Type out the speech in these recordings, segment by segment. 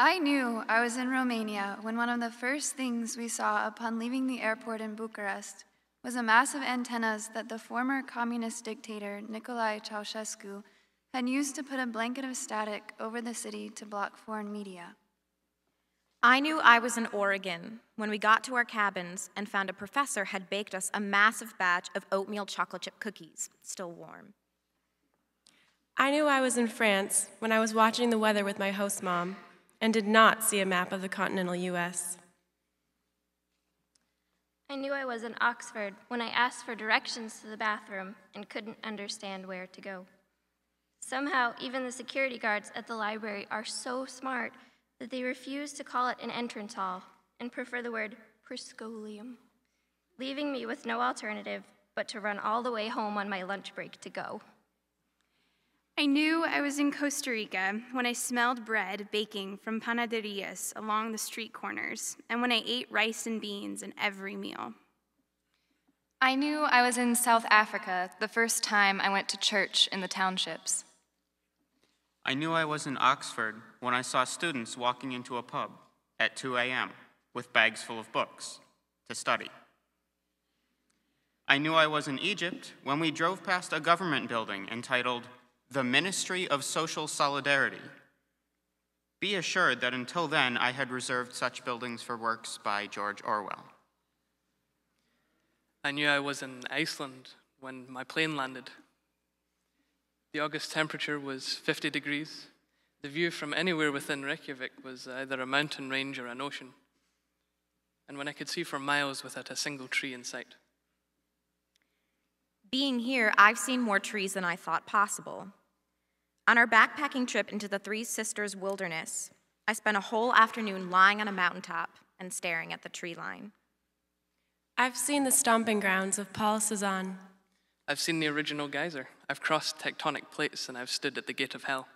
I knew I was in Romania when one of the first things we saw upon leaving the airport in Bucharest was a massive antennas that the former communist dictator Nicolae Ceausescu had used to put a blanket of static over the city to block foreign media. I knew I was in Oregon when we got to our cabins and found a professor had baked us a massive batch of oatmeal chocolate chip cookies, still warm. I knew I was in France when I was watching the weather with my host mom and did not see a map of the continental US. I knew I was in Oxford when I asked for directions to the bathroom and couldn't understand where to go. Somehow, even the security guards at the library are so smart that they refuse to call it an entrance hall and prefer the word proscolium, leaving me with no alternative but to run all the way home on my lunch break to go. I knew I was in Costa Rica when I smelled bread baking from panaderias along the street corners and when I ate rice and beans in every meal. I knew I was in South Africa the first time I went to church in the townships. I knew I was in Oxford when I saw students walking into a pub at 2 a.m. with bags full of books to study. I knew I was in Egypt when we drove past a government building entitled the Ministry of Social Solidarity. Be assured that until then, I had reserved such buildings for works by George Orwell. I knew I was in Iceland when my plane landed. The August temperature was 50 degrees. The view from anywhere within Reykjavik was either a mountain range or an ocean. And when I could see for miles without a single tree in sight. Being here, I've seen more trees than I thought possible. On our backpacking trip into the Three Sisters Wilderness, I spent a whole afternoon lying on a mountaintop and staring at the tree line. I've seen the stomping grounds of Paul Cézanne. I've seen the original geyser. I've crossed tectonic plates and I've stood at the gate of hell.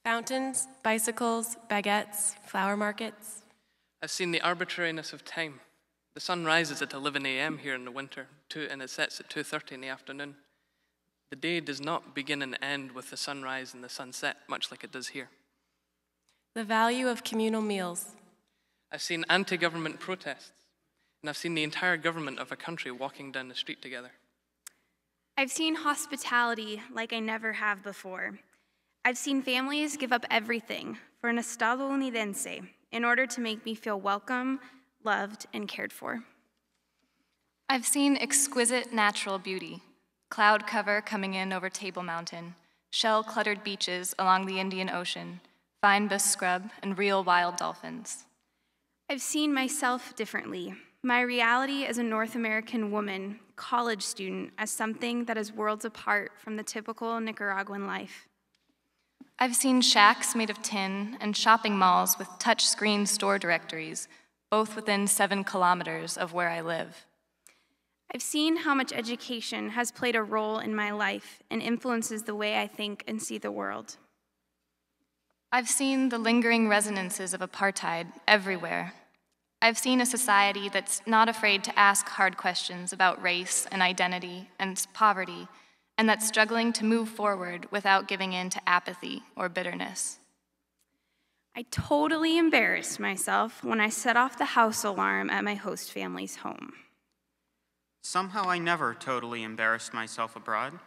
Fountains, bicycles, baguettes, flower markets. I've seen the arbitrariness of time. The sun rises at 11 a.m. here in the winter, and it sets at 2:30 in the afternoon. The day does not begin and end with the sunrise and the sunset, much like it does here. The value of communal meals. I've seen anti-government protests, and I've seen the entire government of a country walking down the street together. I've seen hospitality like I never have before. I've seen families give up everything for an estadounidense in order to make me feel welcome, loved, and cared for. I've seen exquisite natural beauty, cloud cover coming in over Table Mountain, shell-cluttered beaches along the Indian Ocean, fine bisque scrub, and real wild dolphins. I've seen myself differently, my reality as a North American woman, college student, as something that is worlds apart from the typical Nicaraguan life. I've seen shacks made of tin and shopping malls with touch-screen store directories, both within 7 kilometers of where I live. I've seen how much education has played a role in my life and influences the way I think and see the world. I've seen the lingering resonances of apartheid everywhere. I've seen a society that's not afraid to ask hard questions about race and identity and poverty, and that's struggling to move forward without giving in to apathy or bitterness. I totally embarrassed myself when I set off the house alarm at my host family's home. Somehow I never totally embarrassed myself abroad.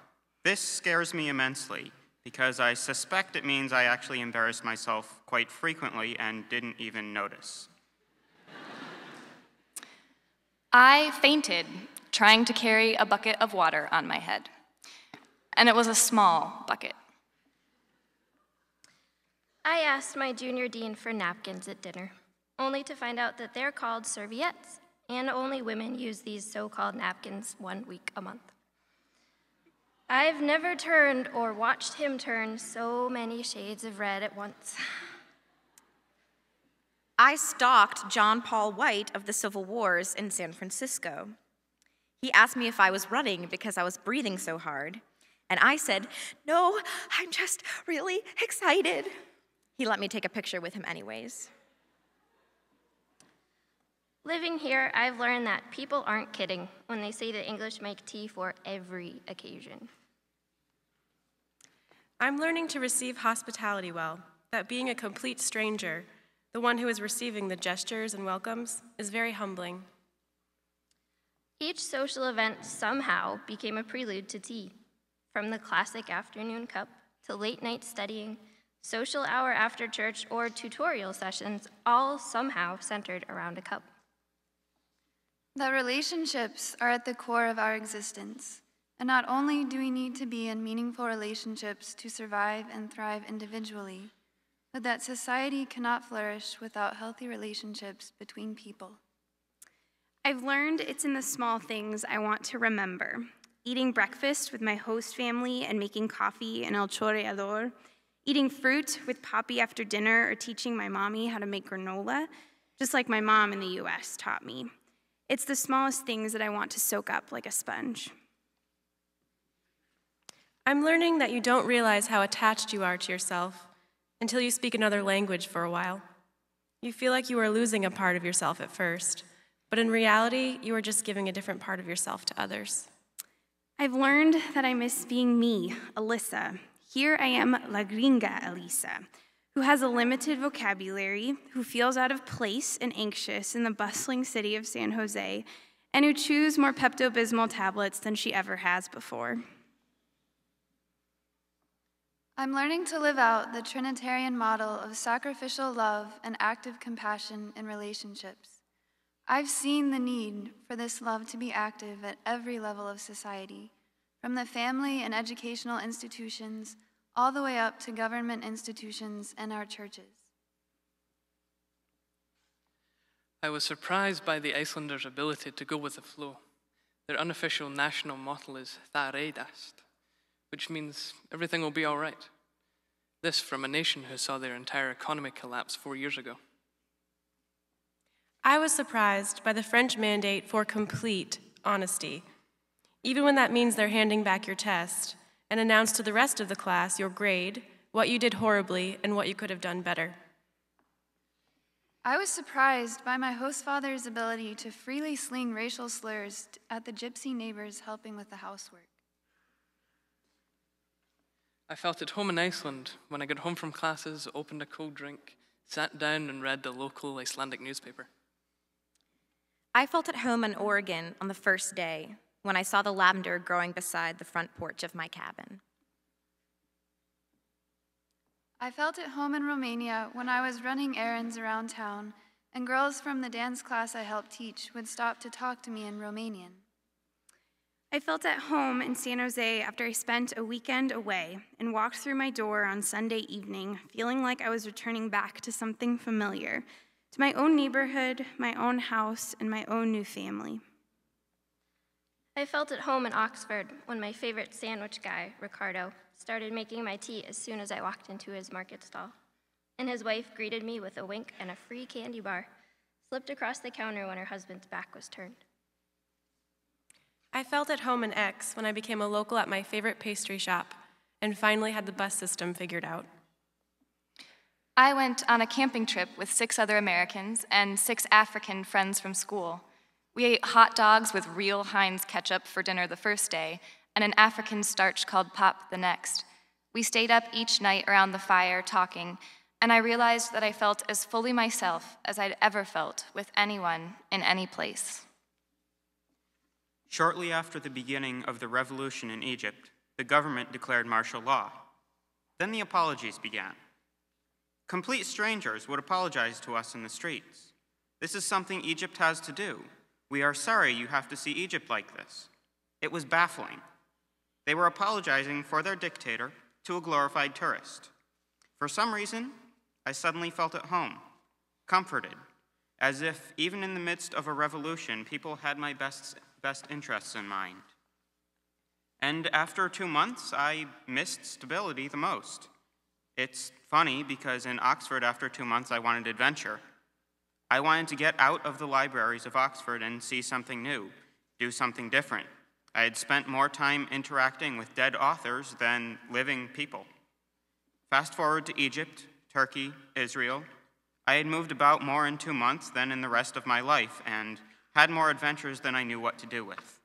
This scares me immensely because I suspect it means I actually embarrassed myself quite frequently and didn't even notice. I fainted trying to carry a bucket of water on my head, and it was a small bucket. I asked my junior dean for napkins at dinner, only to find out that they're called serviettes, and only women use these so-called napkins 1 week a month. I've never turned or watched him turn so many shades of red at once. I stalked John Paul White of the Civil Wars in San Francisco. He asked me if I was running because I was breathing so hard, and I said, "No, I'm just really excited." He let me take a picture with him anyways. Living here, I've learned that people aren't kidding when they say that English make tea for every occasion. I'm learning to receive hospitality well. that being a complete stranger, the one who is receiving the gestures and welcomes, is very humbling. Each social event somehow became a prelude to tea, from the classic afternoon cup to late night studying, social hour after church, or tutorial sessions, all somehow centered around a cup. The relationships are at the core of our existence, and not only do we need to be in meaningful relationships to survive and thrive individually, but that society cannot flourish without healthy relationships between people. I've learned it's in the small things I want to remember. Eating breakfast with my host family and making coffee in El Chorreador, eating fruit with Poppy after dinner, or teaching my mommy how to make granola, just like my mom in the US taught me. It's the smallest things that I want to soak up like a sponge. I'm learning that you don't realize how attached you are to yourself until you speak another language for a while. You feel like you are losing a part of yourself at first, but in reality, you are just giving a different part of yourself to others. I've learned that I miss being me, Alyssa. Here I am, La Gringa Elisa, who has a limited vocabulary, who feels out of place and anxious in the bustling city of San Jose, and who chews more Pepto-Bismol tablets than she ever has before. I'm learning to live out the Trinitarian model of sacrificial love and active compassion in relationships. I've seen the need for this love to be active at every level of society, from the family and educational institutions all the way up to government institutions and our churches. I was surprised by the Icelanders' ability to go with the flow. Their unofficial national motto is "Það reddast," which means everything will be all right. This from a nation who saw their entire economy collapse 4 years ago. I was surprised by the French mandate for complete honesty, even when that means they're handing back your test and announce to the rest of the class your grade, what you did horribly, and what you could have done better. I was surprised by my host father's ability to freely sling racial slurs at the gypsy neighbors helping with the housework. I felt at home in Iceland when I got home from classes, opened a cold drink, sat down and read the local Icelandic newspaper. I felt at home in Oregon on the first day when I saw the lavender growing beside the front porch of my cabin. I felt at home in Romania when I was running errands around town, and girls from the dance class I helped teach would stop to talk to me in Romanian. I felt at home in San Jose after I spent a weekend away and walked through my door on Sunday evening, feeling like I was returning back to something familiar, to my own neighborhood, my own house, and my own new family. I felt at home in Oxford when my favorite sandwich guy, Ricardo, started making my tea as soon as I walked into his market stall. And his wife greeted me with a wink and a free candy bar, slipped across the counter when her husband's back was turned. I felt at home in X when I became a local at my favorite pastry shop and finally had the bus system figured out. I went on a camping trip with 6 other Americans and 6 African friends from school. We ate hot dogs with real Heinz ketchup for dinner the first day and an African starch called pap the next. We stayed up each night around the fire talking, and I realized that I felt as fully myself as I'd ever felt with anyone in any place. Shortly after the beginning of the revolution in Egypt, the government declared martial law. Then the apologies began. Complete strangers would apologize to us in the streets. This is something Egypt has to do. We are sorry you have to see Egypt like this. It was baffling. They were apologizing for their dictator to a glorified tourist. For some reason, I suddenly felt at home, comforted, as if even in the midst of a revolution, people had my best interests in mind. And after 2 months, I missed stability the most. It's funny because in Oxford, after 2 months, I wanted adventure. I wanted to get out of the libraries of Oxford and see something new, do something different. I had spent more time interacting with dead authors than living people. Fast forward to Egypt, Turkey, Israel. I had moved about more in 2 months than in the rest of my life and had more adventures than I knew what to do with.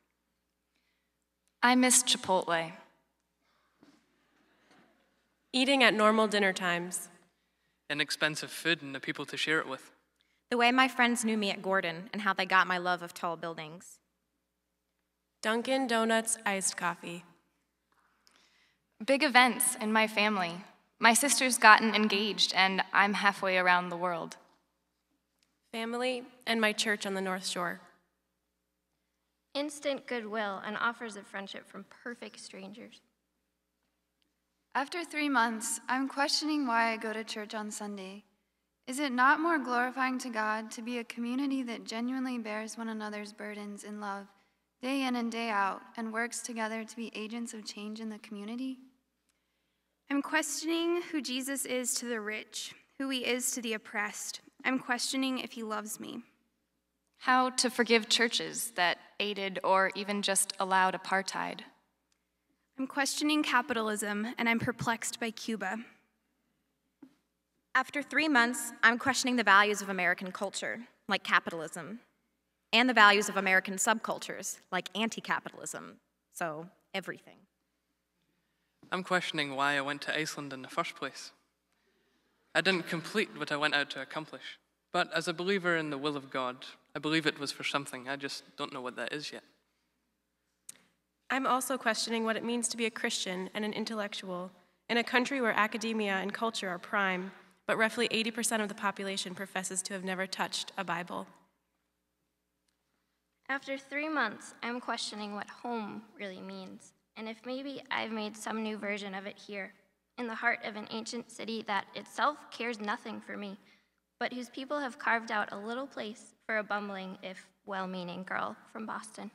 I missed Chipotle. Eating at normal dinner times. inexpensive food and the people to share it with. The way my friends knew me at Gordon and how they got my love of tall buildings. Dunkin' Donuts iced coffee. Big events in my family. My sister's gotten engaged, and I'm halfway around the world. Family and my church on the North Shore. Instant goodwill and offers of friendship from perfect strangers. After 3 months, I'm questioning why I go to church on Sunday. Is it not more glorifying to God to be a community that genuinely bears one another's burdens in love, day in and day out, and works together to be agents of change in the community? I'm questioning who Jesus is to the rich, who he is to the oppressed. I'm questioning if he loves me. How to forgive churches that aided or even just allowed apartheid. I'm questioning capitalism, and I'm perplexed by Cuba. After 3 months, I'm questioning the values of American culture, like capitalism, and the values of American subcultures, like anti-capitalism, so everything. I'm questioning why I went to Iceland in the first place. I didn't complete what I went out to accomplish, but as a believer in the will of God, I believe it was for something. I just don't know what that is yet. I'm also questioning what it means to be a Christian and an intellectual in a country where academia and culture are prime, but roughly 80% of the population professes to have never touched a Bible. After 3 months, I'm questioning what home really means, and if maybe I've made some new version of it here, in the heart of an ancient city that itself cares nothing for me, but whose people have carved out a little place for a bumbling, if well-meaning girl from Boston.